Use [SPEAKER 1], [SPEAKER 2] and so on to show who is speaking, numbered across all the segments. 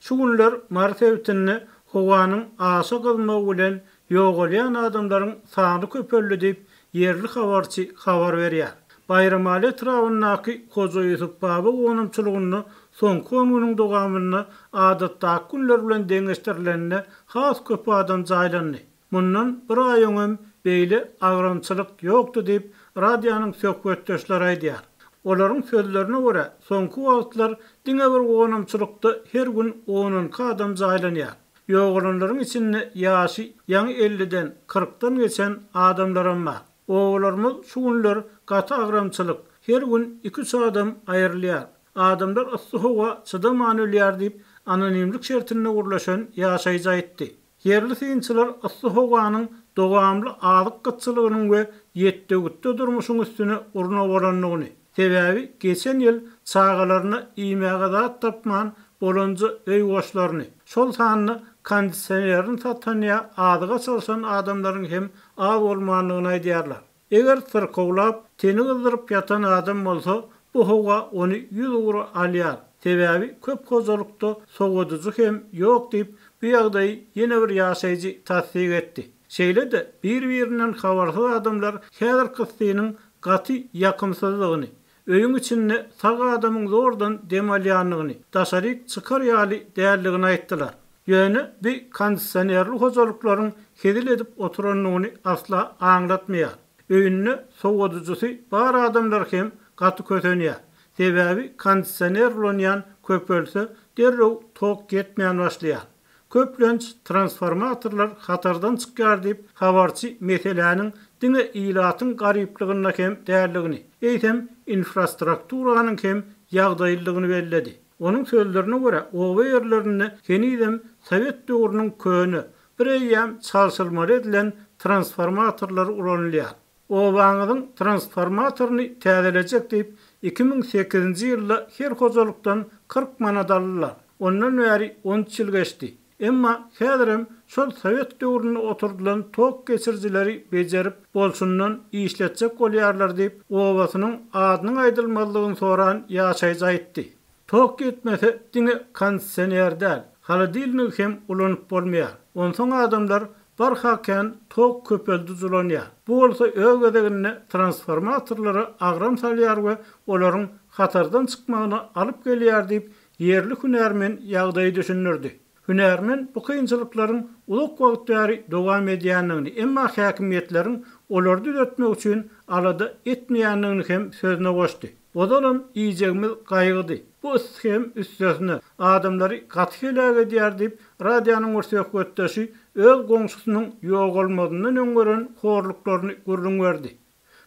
[SPEAKER 1] Şu günler Mart ewtini howanyň aşa gylmagy bilen ýogalýan adamlaryň sany köpelli diýip yerli habarçy habar berýär. Bayramaly etrawynaky Hoca Ýusup baba onumçylygyny soňky ömrüniň dogamyny adatdaky günler bilen deňeşdirilenine has köp adam jaýlandy. Mundan bir ay öňem beýle agramçylyk ýokdy diýip radionyň söhbetdeşleri aýdýar. Olaryň sözlerine görä soňky wagtlar diňe bir onumçylykda her gün 10 adam jaýlanýar. Ýoğlanlaryň içinde ýaşy ýaňy 50-den 40-dan geçen adamlarym bar. Oğlarymyz şu günler gaty agramçylyk her gün 2 adam aýrylýar. Adamlar ysy howa çydamany ölýär diýip anonimlik şertine gurlaşan ýaşaýjy aýtdy. Yerli synçylar ysy howanyň dowamly alyk gytçylygynyň we ýetdegitde durmuşyň üstüne urna bolanlygyny, sebäbi geçen ýyl çağalaryna iýmäge zat tapman bolanjy öý goşlaryny, şol sanyny kondisionerin satanyňa adyga çalışan adamlaryň hem az bolmanlygyny aýdýarlar. Eger sırkowlap, teni gyldyryp ýatan adam bolsa, bu howa ony 100 euro alýar. Sebäbi köp hozalykda sowadyjy hem ýok diýip bu ýagdaýy ýene bir ýaşaýjy tasdik etdi. Şeýle-de bir-birinden habarsyz adamlar häzir kysdynyň gaty ýakymsyzlygyny, öýüň içinde sag adamyň zordan dem alýanlygyny, daşaryk çykar ýaly däldigini aýtdylar. Ýöne bir kondisionerli hojalyklaryň hedil edip oturanlygyny asla aňlatmaýar. Öýünde sowadyjysy bar adamlar hem gaty kötenýär. Sebäbi kondisioner bolanýan köpölse derrew tok getmeýän başlaýar. Köplenç transformatorlar hatardan çykýar diýip habarçy meseleniň diňe ilatyň garyplygyna hem däldigini, eýtem infrastrukturanyň hem ýagdaýlygyny belledi. Onun sözlerine göre owa ýerlerini kenidem Sowet döwrüniň köni bir eýýam çalşylmaly edilen transformatorlar ulanylýar. Owaňyň transformatoryny täzelejek diýip 2008-nji ýylda her hozalykdan 40 manat aldylar. Ondan bäri 13 ýyl geçdi. Emma häzirem şol Sowet döwrüne oturdulan tok geçirjileri bejerip bolsundan işletjek bolýarlar diýip owasynyň adynyň aýdylmalygyny soran ýaşaýjy aýtdy. Tok etmese diňe kondisioner däl, haladilnik hem ulanyp bolmaýar. Onsoň adamlar bar haken tok köpeldi zulanýar. Bu bolsa öwgedegine transformatorlary agram salýar we olaryň hatardan çykmagyna alyp gelýär diýip yerli hünärmen ýagdaýy düşünürdi. Hünärmen bu kynçylyklaryň ulak wagt bäri dowam edýänligini, emma häkimetleriň olary düzeltmek üçin alada etmeýänligini hem sözüne goşdy. Odalam iýjegimiz gaýgydy. Bu hem üstesine adamlary gathylaga edýär diýip radionyň söhbetdeşi öz goňşusynyň ýok bolmadygyndan öňgören horluklaryny görüň berdi.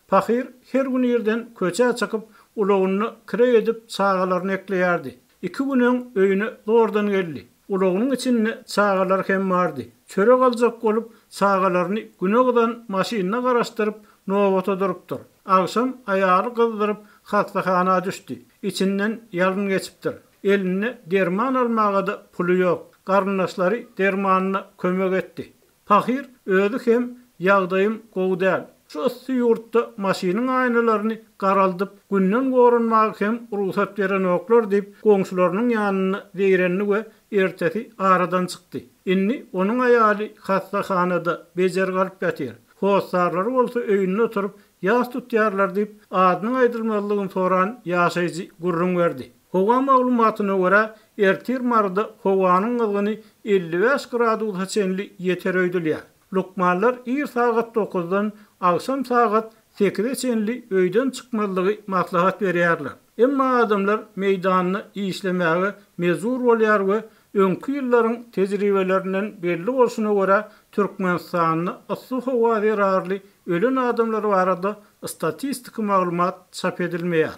[SPEAKER 1] Pahir her gün ýerden köçe çykyp ulagyny kire edip çağalaryny ekleýärdi. 2 güniň öýüne zordan geldi. Ulagynyň içinde çağalar hem bardy. Çörek aljak bolup çağalaryny günegden maşyna garaşdyryp nowata durupdyr. Akşam aýagy gyldyryp hastahana düşdi. İçinden ýalyn geçipdir. Elini derman almaga da puly ýok. Garnaşlary dermanyna kömek etdi. Pahir özü hem ýagdaýym gowy däl. Şu ýurtda maşynyň aýnalaryny garaldyp günden gorunmak hem ruhsat beren oklar diýip goňşularynyň ýanyna beýrenli we ertesi aradan çykdy. Inni onuň aýaly hastahanada bejer galyp ýatyr. Hosarlary bolsa öýünde oturup ýas tutýarlar diýip adynyň aýdylmalygyny soran ýaşaýjy gurrun berdi. Howa maglumatyna görä ertir marda howanyň ılgyny 55 gradusga çenli ýeter öýdülýär. Lukmanlar ir saat 9-dan akşam saat 8-e çenli öýden çykmalygy maslahat berýärler. Emma adamlar meýdanyny işlemäge mezur bolýar we öňkü ýyllaryň tejribelerinden belli bolşuna görä Türkmenistanyny asy howa zerarly ölen adamlar barada statistik maglumat çap edilmeýär.